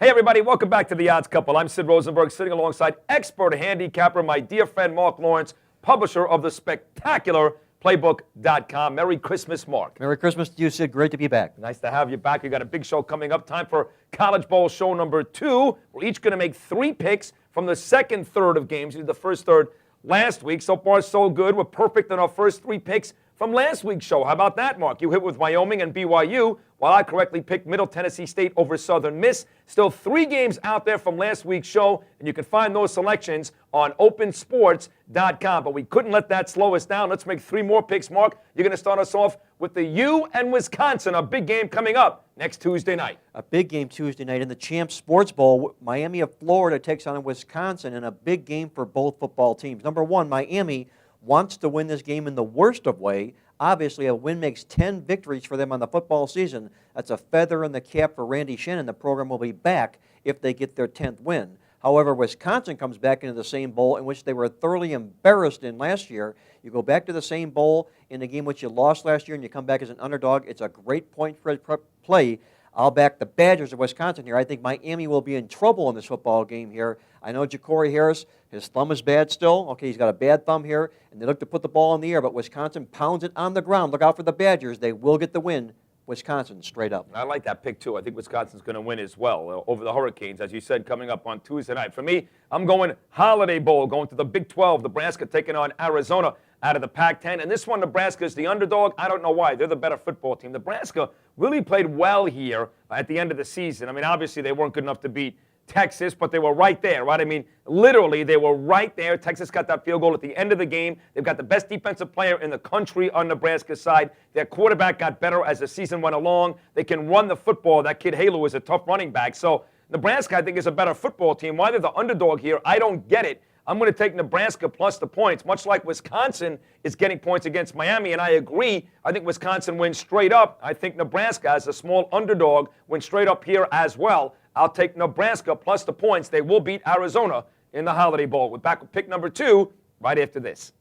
Hey, everybody, welcome back to The Odds Couple. I'm Sid Rosenberg, sitting alongside expert handicapper, my dear friend Marc Lawrence, publisher of the spectacular Playbook.com. Merry Christmas, Marc. Merry Christmas to you, Sid. Great to be back. Nice to have you back. We got a big show coming up. Time for College Bowl show number 2. We're each going to make 3 picks from the second third of games. We did the first third last week. So far, so good. We're perfect in our first 3 picks from last week's show. How about that, Marc? You hit with Wyoming and BYU, while I correctly picked Middle Tennessee State over Southern Miss. Still 3 games out there from last week's show, and you can find those selections on opensports.com. But we couldn't let that slow us down. Let's make 3 more picks, Marc. You're going to start us off with the U and Wisconsin, a big game coming up next Tuesday night. A big game Tuesday night in the Champs Sports Bowl. Miami of Florida takes on Wisconsin in a big game for both football teams. Number one, Miami wants to win this game in the worst of way. Obviously, a win makes 10 victories for them on the football season. That's a feather in the cap for Randy Shannon. The program will be back if they get their 10th win. However, Wisconsin comes back into the same bowl in which they were thoroughly embarrassed in last year. You go back to the same bowl in the game which you lost last year and you come back as an underdog. It's a great point for play. I'll back the Badgers of Wisconsin here. I think Miami will be in trouble in this football game here. I know Ja'Cory Harris, his thumb is bad still. Okay, he's got a bad thumb here, and they look to put the ball in the air, but Wisconsin pounds it on the ground. Look out for the Badgers. They will get the win. Wisconsin, straight up. I like that pick, too. I think Wisconsin's going to win as well over the Hurricanes, as you said, coming up on Tuesday night. For me, I'm going Holiday Bowl, going to the Big 12. Nebraska taking on Arizona out of the Pac-10. And this one, Nebraska is the underdog. I don't know why. They're the better football team. Nebraska really played well here at the end of the season. I mean, obviously, they weren't good enough to beat Texas, but they were right there, right? I mean, literally, they were right there. Texas got that field goal at the end of the game. They've got the best defensive player in the country on Nebraska's side. Their quarterback got better as the season went along. They can run the football. That kid Halu is a tough running back. So Nebraska, I think, is a better football team. Why they're the underdog here, I don't get it. I'm going to take Nebraska plus the points, much like Wisconsin is getting points against Miami, and I agree. I think Wisconsin wins straight up. I think Nebraska, as a small underdog, wins straight up here as well. I'll take Nebraska plus the points. They will beat Arizona in the Holiday Bowl. We're back with pick number 2 right after this.